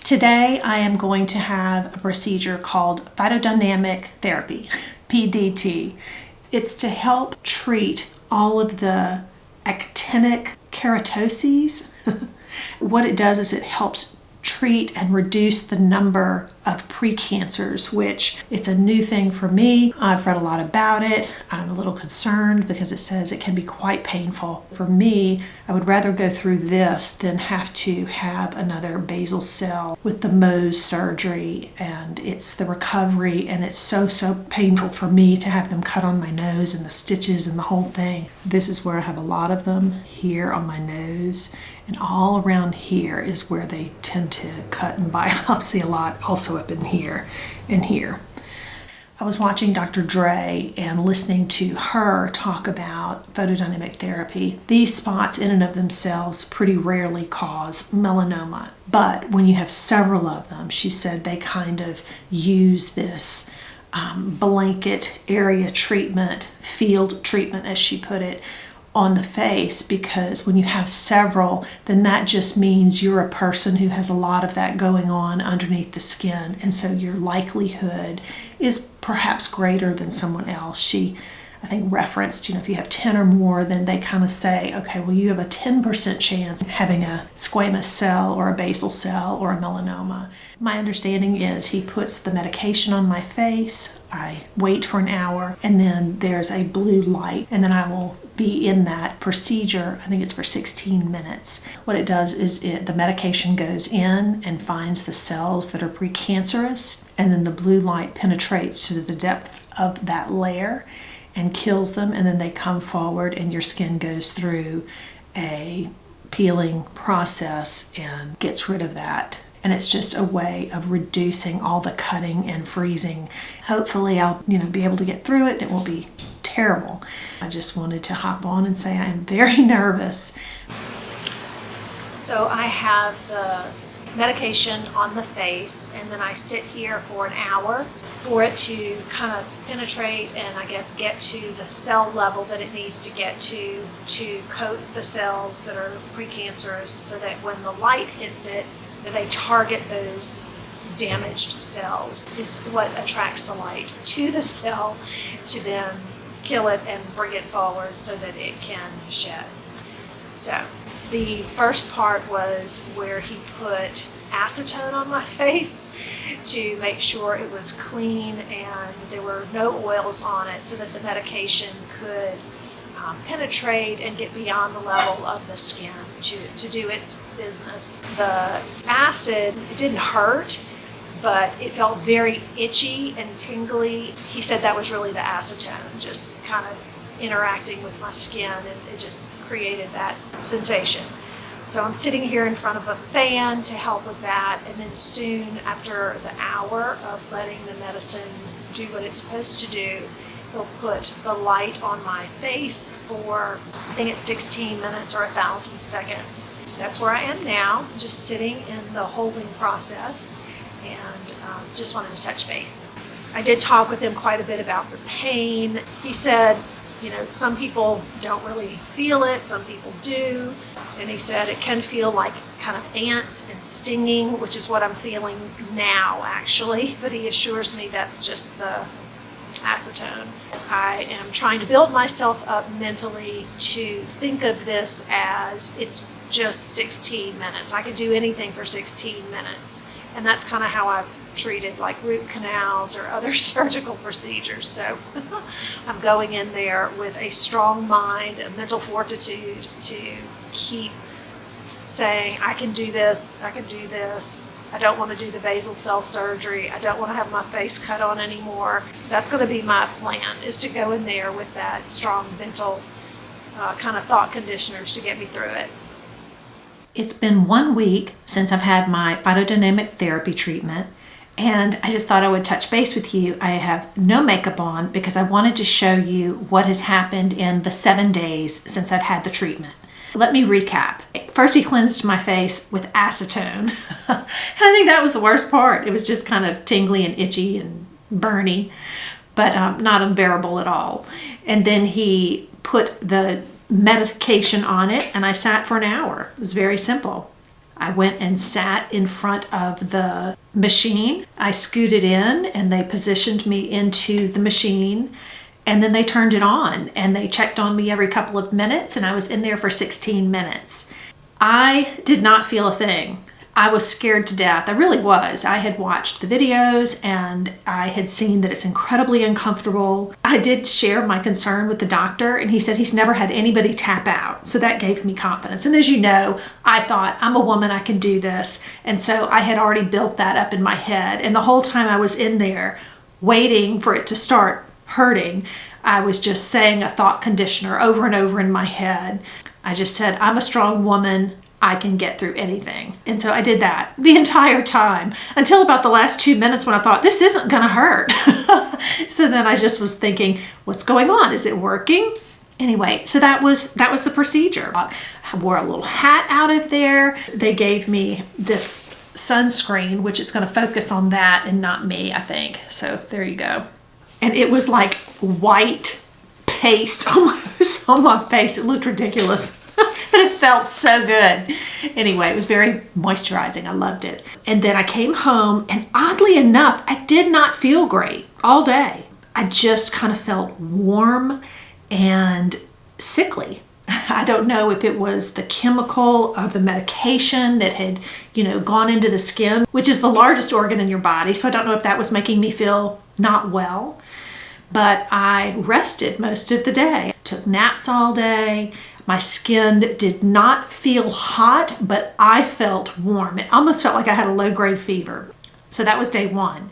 Today I am going to have a procedure called photodynamic therapy, PDT. It's to help treat all of the actinic keratoses. What it does is it helps treat and reduce the number of precancers, which it's a new thing for me. I've read a lot about it. I'm a little concerned because it says it can be quite painful. For me, I would rather go through this than have to have another basal cell with the Mohs surgery, and it's the recovery, and it's so painful for me to have them cut on my nose and the stitches and the whole thing. This is where I have a lot of them, here on my nose, and all around here is where they tend to cut and biopsy a lot, also up in here and here. I was watching Dr. Dre and listening to her talk about photodynamic therapy. These spots in and of themselves pretty rarely cause melanoma, but when you have several of them, she said they kind of use this blanket area treatment, field treatment as she put it, on the face, because when you have several, then that just means you're a person who has a lot of that going on underneath the skin, and so your likelihood is perhaps greater than someone else. She, I think, referenced, if you have 10 or more, then they kind of say, okay, well, you have a 10% chance of having a squamous cell or a basal cell or a melanoma. My understanding is he puts the medication on my face, I wait for an hour, and then there's a blue light, and then I will be in that procedure. I think it's for 16 minutes. What it does is the medication goes in and finds the cells that are precancerous, and then the blue light penetrates to the depth of that layer and kills them, and then they come forward and your skin goes through a peeling process and gets rid of that. And it's just a way of reducing all the cutting and freezing. Hopefully I'll be able to get through it. It won't be terrible. I just wanted to hop on and say I am very nervous. So I have the medication on the face, and then I sit here for an hour for it to kind of penetrate and I guess get to the cell level that it needs to get to coat the cells that are precancerous, so that when the light hits it, that they target those damaged cells is what attracts the light to the cell to then kill it and bring it forward so that it can shed. So the first part was where he put acetone on my face to make sure it was clean and there were no oils on it, so that the medication could penetrate and get beyond the level of the skin to do its business. The acid, it didn't hurt, but it felt very itchy and tingly. He said that was really the acetone just kind of interacting with my skin, and it just created that sensation. So I'm sitting here in front of a fan to help with that, and then soon after the hour of letting the medicine do what it's supposed to do, he'll put the light on my face for, I think it's 16 minutes or 1,000 seconds. That's where I am now, just sitting in the holding process, and just wanted to touch base. I did talk with him quite a bit about the pain. He said, some people don't really feel it, some people do. And he said it can feel like kind of ants and stinging, which is what I'm feeling now, actually. But he assures me that's just the acetone. I am trying to build myself up mentally to think of this as it's just 16 minutes. I could do anything for 16 minutes. And that's kind of how I've treated like root canals or other surgical procedures. So I'm going in there with a strong mind, a mental fortitude to keep saying, I can do this, I can do this. I don't want to do the basal cell surgery. I don't want to have my face cut on anymore. That's going to be my plan, is to go in there with that strong mental kind of thought conditioners to get me through it. It's been 1 week since I've had my photodynamic therapy treatment, and I just thought I would touch base with you. I have no makeup on because I wanted to show you what has happened in the 7 days since I've had the treatment. Let me recap. First, he cleansed my face with acetone. And I think that was the worst part. It was just kind of tingly and itchy and burny, but not unbearable at all. And then he put the medication on it, and I sat for an hour. It was very simple. I went and sat in front of the machine. I scooted in and they positioned me into the machine, and then they turned it on and they checked on me every couple of minutes, and I was in there for 16 minutes. I did not feel a thing. I was scared to death. I really was. I had watched the videos and I had seen that it's incredibly uncomfortable. I did share my concern with the doctor, and he said he's never had anybody tap out. So that gave me confidence. And as you know, I thought, I'm a woman, I can do this. And so I had already built that up in my head. And the whole time I was in there waiting for it to start hurting, I was just saying a thought conditioner over and over in my head. I just said, I'm a strong woman. I can get through anything. And so I did that the entire time until about the last 2 minutes when I thought, this isn't gonna hurt. So then I just was thinking, what's going on? Is it working? Anyway, so that was the procedure. I wore a little hat out of there. They gave me this sunscreen, which it's gonna focus on that and not me, I think. So there you go. And it was like white paste almost on my face. It looked ridiculous. But it felt so good. Anyway, it was very moisturizing. I loved it. And then I came home, and oddly enough, I did not feel great all day. I just kind of felt warm and sickly. I don't know if it was the chemical of the medication that had, gone into the skin, which is the largest organ in your body. So I don't know if that was making me feel not well. But I rested most of the day. Took naps all day. My skin did not feel hot, but I felt warm. It almost felt like I had a low-grade fever. So that was day 1.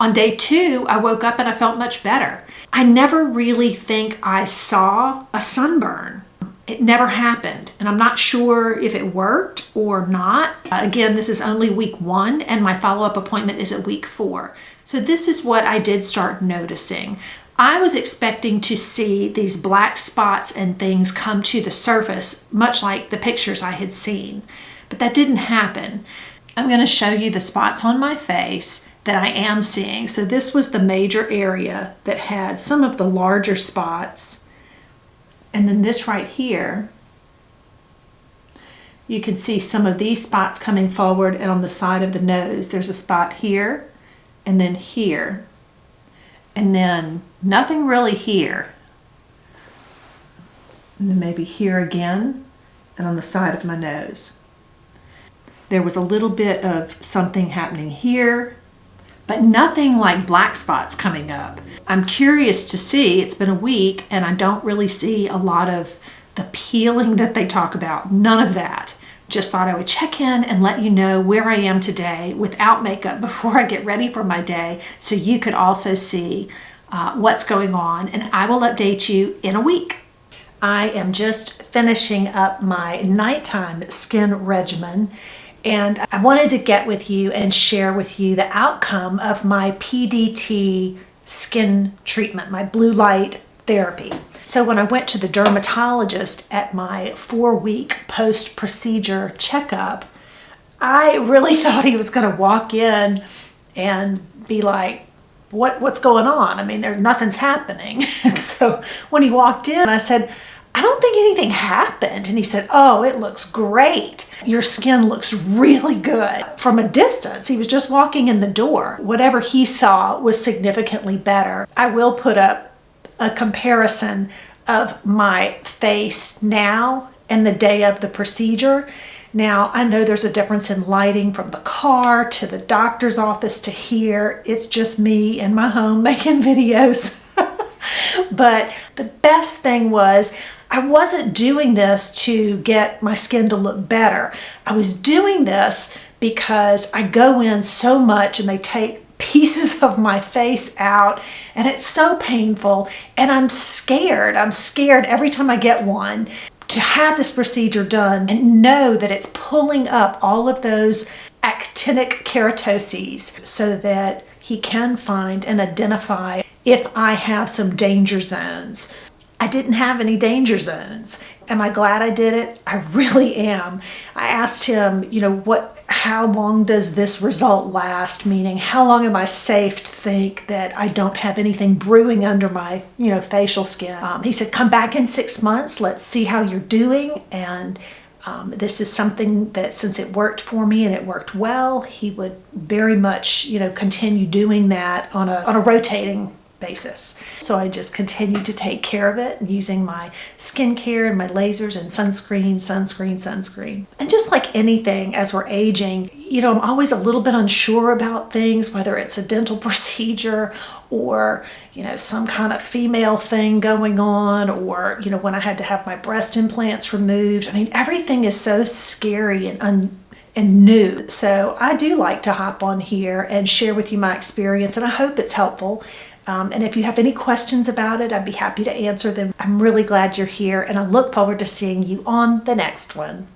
On day 2, I woke up and I felt much better. I never really think I saw a sunburn. It never happened, and I'm not sure if it worked or not. Again, this is only week 1, and my follow-up appointment is at week 4. So this is what I did start noticing. I was expecting to see these black spots and things come to the surface, much like the pictures I had seen, but that didn't happen. I'm going to show you the spots on my face that I am seeing. So this was the major area that had some of the larger spots. And then this right here, you can see some of these spots coming forward, and on the side of the nose, there's a spot here and then here. And then nothing really here. And then maybe here again, and on the side of my nose. There was a little bit of something happening here, but nothing like black spots coming up. I'm curious to see, it's been a week, and I don't really see a lot of the peeling that they talk about. None of that. Just thought I would check in and let you know where I am today without makeup before I get ready for my day, so you could also see what's going on, and I will update you in a week. I am just finishing up my nighttime skin regimen, and I wanted to get with you and share with you the outcome of my PDT skin treatment, my blue light therapy. So when I went to the dermatologist at my 4-week post-procedure checkup, I really thought he was going to walk in and be like, what's going on? I mean, nothing's happening. And so when he walked in, I said, I don't think anything happened. And he said, oh, it looks great. Your skin looks really good. From a distance, he was just walking in the door. Whatever he saw was significantly better. I will put up a comparison of my face now and the day of the procedure. Now, I know there's a difference in lighting from the car to the doctor's office to here. It's just me in my home making videos. But the best thing was, I wasn't doing this to get my skin to look better. I was doing this because I go in so much and they take pieces of my face out, and it's so painful, and I'm scared. I'm scared every time I get one to have this procedure done and know that it's pulling up all of those actinic keratoses so that he can find and identify if I have some danger zones. I didn't have any danger zones. Am I glad I did it? I really am. I asked him, how long does this result last? Meaning, how long am I safe to think that I don't have anything brewing under my, facial skin? He said, come back in 6 months. Let's see how you're doing. And This is something that, since it worked for me and it worked well, he would very much, continue doing that on a rotating basis. So I just continued to take care of it using my skincare and my lasers and sunscreen. And just like anything, as we're aging, I'm always a little bit unsure about things, whether it's a dental procedure or, some kind of female thing going on, or, when I had to have my breast implants removed. I mean, everything is so scary and new. So I do like to hop on here and share with you my experience, and I hope it's helpful. And if you have any questions about it, I'd be happy to answer them. I'm really glad you're here, and I look forward to seeing you on the next one.